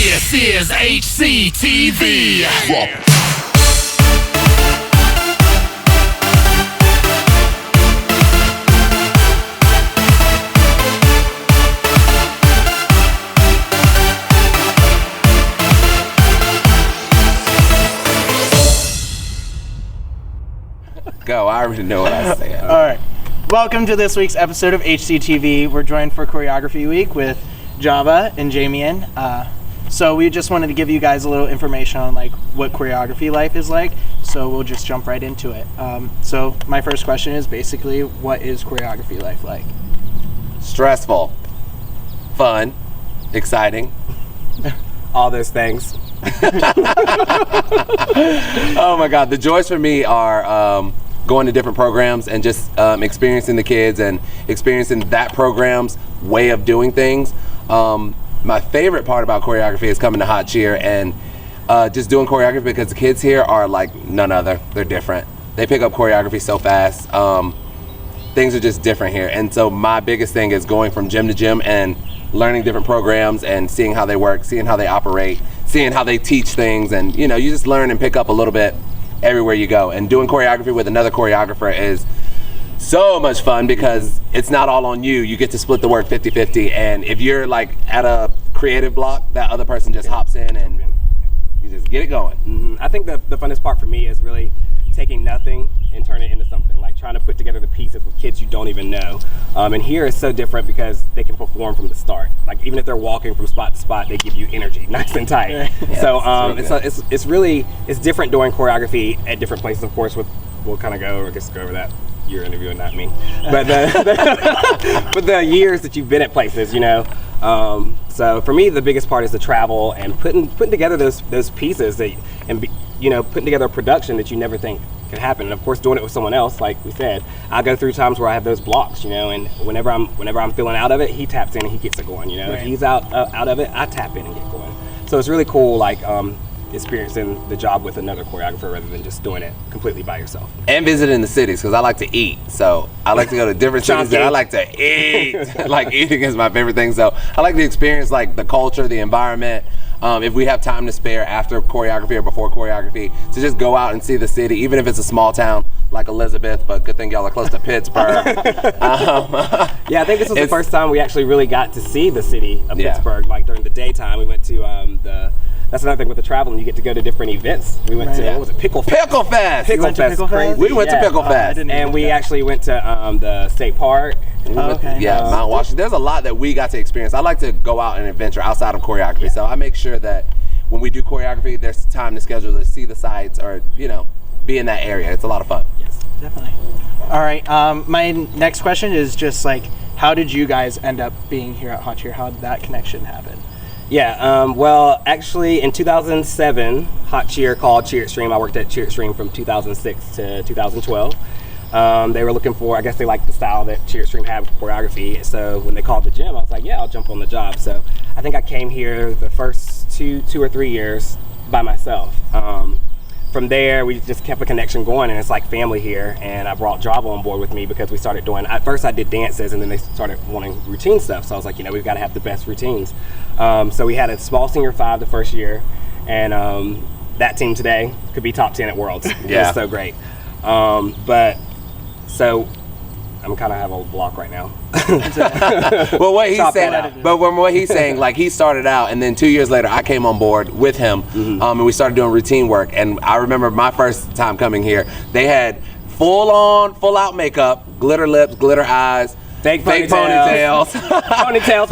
This is HCTV. Go, I already know what I say. All right. Welcome to this week's episode of HCTV. We're joined for Choreography Week with Java and Jamein. So we just wanted to give you guys a little information on like what choreography life is like. So we'll just jump right into it. So my first question is basically, what is choreography life like? Stressful, fun, exciting, all those things. Oh my God, the joys for me are going to different programs and just experiencing the kids and experiencing that program's way of doing things. My favorite part about choreography is coming to HotCheer and just doing choreography because the kids here are like none other. They're different. They pick up choreography so fast. Things are just different here. And so my biggest thing is going from gym to gym and learning different programs and seeing how they work, seeing how they operate, seeing how they teach things. And you know, you just learn and pick up a little bit everywhere you go. And doing choreography with another choreographer is so much fun because it's not all on you. You get to split the work 50-50, and if you're like at a creative block, that other person just hops in and you just get it going. Mm-hmm. I think the funnest part for me is really taking nothing and turning it into something, like trying to put together the pieces with kids you don't even know. And here it's so different because they can perform from the start. Like even if they're walking from spot to spot, they give you energy, nice and tight. Yeah, so it's different doing choreography at different places. Of course, we'll kind of go over that. You're interviewing, not me. But but the years that you've been at places, you know. So for me, the biggest part is the travel and putting together those pieces putting together a production that you never think could happen. And of course, doing it with someone else, like we said, I go through times where I have those blocks, you know. And whenever I'm feeling out of it, he taps in and he gets it going. You know, right. If he's out of it, I tap in and get going. So it's really cool, like experiencing the job with another choreographer rather than just doing it completely by yourself. And visiting the cities because I like to eat. So I like to go to different cities and I like to eat. Like eating is my favorite thing. So I like to experience like the culture, the environment. If we have time to spare after choreography or before choreography, to just go out and see the city, even if it's a small town like Elizabeth, but good thing y'all are close to Pittsburgh. Yeah, I think this was the first time we actually really got to see the city of Pittsburgh. Like during the daytime, we went to that's another thing with the traveling. You get to go to different events. We went to, what was it, Pickle Fest? Pickle Fest! We went to Pickle Fest? We went to Pickle Fest. And we actually went to the state park. Okay. Yeah, Mount Washington. There's a lot that we got to experience. I like to go out and adventure outside of choreography, so I make sure that when we do choreography, there's time to schedule to see the sites or, you know, be in that area. It's a lot of fun. Yes, definitely. All right. My next question is just like, how did you guys end up being here at HotCheer? How did that connection happen? Yeah, well, actually in 2007, HotCheer called Cheerleading. I worked at Cheerleading from 2006 to 2012. They were looking for, I guess they liked the style that Cheerleading had with choreography. So when they called the gym, I was like, yeah, I'll jump on the job. So I think I came here the first two or 3 years by myself. From there, we just kept a connection going, and it's like family here. And I brought Java on board with me because we started doing, at first I did dances, and then they started wanting routine stuff. So I was like, you know, we've got to have the best routines. So we had a small senior 5 the first year, and that team today could be top 10 at Worlds. Yeah. It was so great. So I'm kind of have a block right now. Well, what he's saying, like he started out, and then 2 years later, I came on board with him, and we started doing routine work. And I remember my first time coming here, they had full out makeup, glitter lips, glitter eyes, fake ponytails,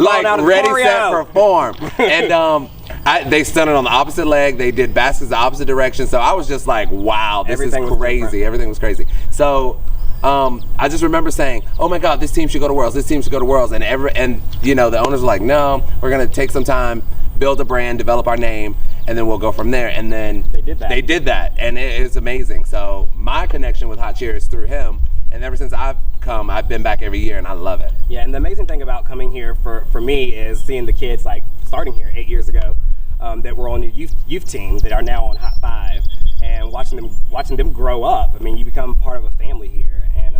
like out of ready, choreo. set, perform. And they stunted on the opposite leg. They did baskets the opposite direction. So I was just like, wow, this is crazy. Everything was crazy. So I just remember saying, oh my God, this team should go to Worlds. This team should go to Worlds. And you know, the owners were like, no, we're going to take some time, build a brand, develop our name, and then we'll go from there. And then they did that. And it's amazing. So my connection with HotCheer is through him. And ever since I've come, I've been back every year, and I love it. Yeah, and the amazing thing about coming here for me is seeing the kids like starting here 8 years ago that were on the youth team that are now on Hot 5, and watching them grow up. I mean, you become part of a family here, and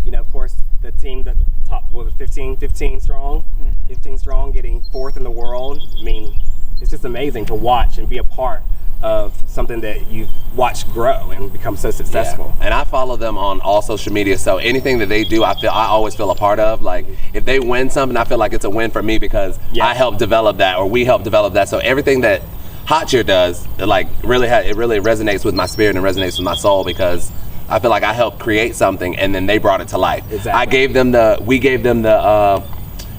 you know, of course, the team that top was 15 strong, 15 strong, getting 4th in the world. I mean, it's just just amazing to watch and be a part of something that you've watched grow and become so successful. Yeah. And I follow them on all social media, so anything that they do, I always feel a part of. Like if they win something, I feel like it's a win for me because I helped develop that, or we helped develop that. So everything that HotCheer does, it really resonates with my spirit and resonates with my soul, because I feel like I helped create something and then they brought it to life. Exactly. We gave them the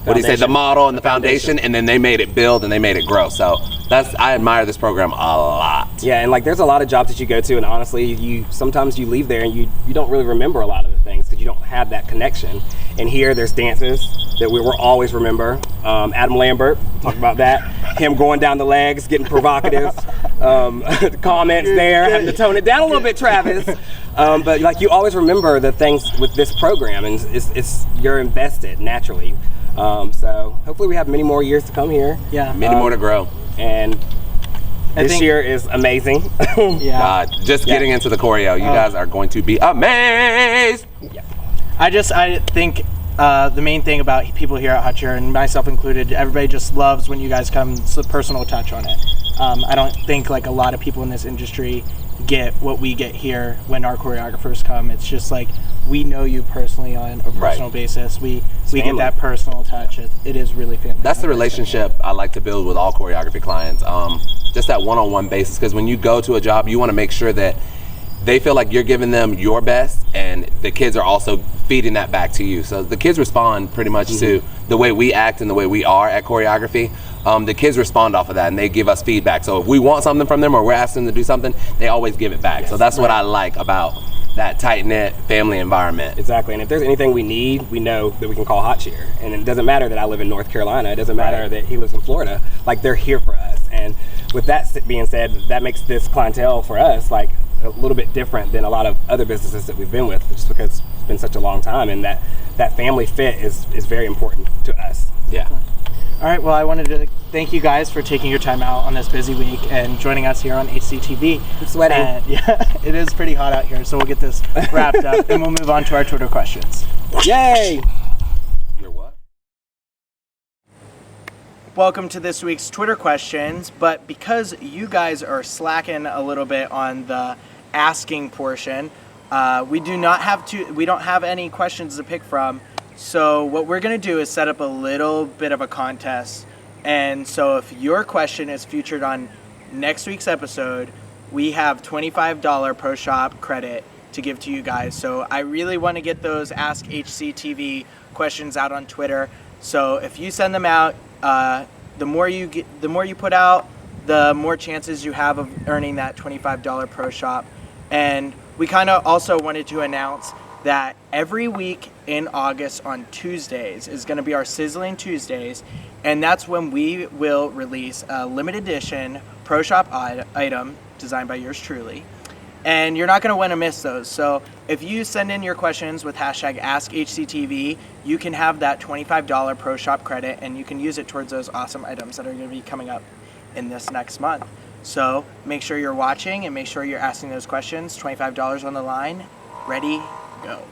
what do you say, the model and the foundation, and then they made it build and they made it grow. So I admire this program a lot. Yeah, and like there's a lot of jobs that you go to, and honestly, sometimes you leave there and you don't really remember a lot of the things because you don't have that connection. And here, there's dances that we will always remember. Adam Lambert, talk about that. Him going down the legs, getting provocative. Comments there, having to tone it down a little bit, Travis. But like you always remember the things with this program, and you're invested naturally. So hopefully we have many more years to come here. Yeah. Many more to grow. And this year is amazing. Yeah. God, just getting into the choreo, you guys are going to be amazed. Yeah. I think the main thing about people here at HotCheer, and myself included, everybody just loves when you guys come. It's a personal touch on it. I don't think like a lot of people in this industry get what we get here when our choreographers come. It's just like we know you personally on a personal basis. We get that personal touch. It is really family. That's the relationship I like to build with all choreography clients. Just that one-on-one basis, because when you go to a job, you want to make sure that they feel like you're giving them your best, and the kids are also feeding that back to you. So the kids respond pretty much to the way we act and the way we are at choreography. The kids respond off of that, and they give us feedback. So if we want something from them or we're asking them to do something, they always give it back. Yes, so that's what I like about that tight-knit family environment. Exactly, and if there's anything we need, we know that we can call HotCheer. And it doesn't matter that I live in North Carolina. It doesn't matter that he lives in Florida. Like, they're here for us. And with that being said, that makes this clientele for us like a little bit different than a lot of other businesses that we've been with, just because it's been such a long time, and that family fit is very important to us. Yeah. All right, well, I wanted to thank you guys for taking your time out on this busy week and joining us here on HCTV. I'm sweating. And, yeah, it is pretty hot out here, so we'll get this wrapped up and we'll move on to our Twitter questions. Yay! Your what? Welcome to this week's Twitter questions, but because you guys are slacking a little bit on the asking portion, we don't have any questions to pick from. So what we're going to do is set up a little bit of a contest. And so if your question is featured on next week's episode, we have $25 Proshop credit to give to you guys. So I really want to get those Ask HCTV questions out on Twitter. So if you send them out, the more you put out, the more chances you have of earning that $25 Proshop. And we kind of also wanted to announce that every week in August on Tuesdays is going to be our Sizzling Tuesdays, and that's when we will release a limited edition Proshop item designed by yours truly. And you're not going to want to miss those. So if you send in your questions with hashtag AskHCTV, you can have that $25 Proshop credit, and you can use it towards those awesome items that are going to be coming up in this next month. So make sure you're watching and make sure you're asking those questions. $25 on the line. Ready, go.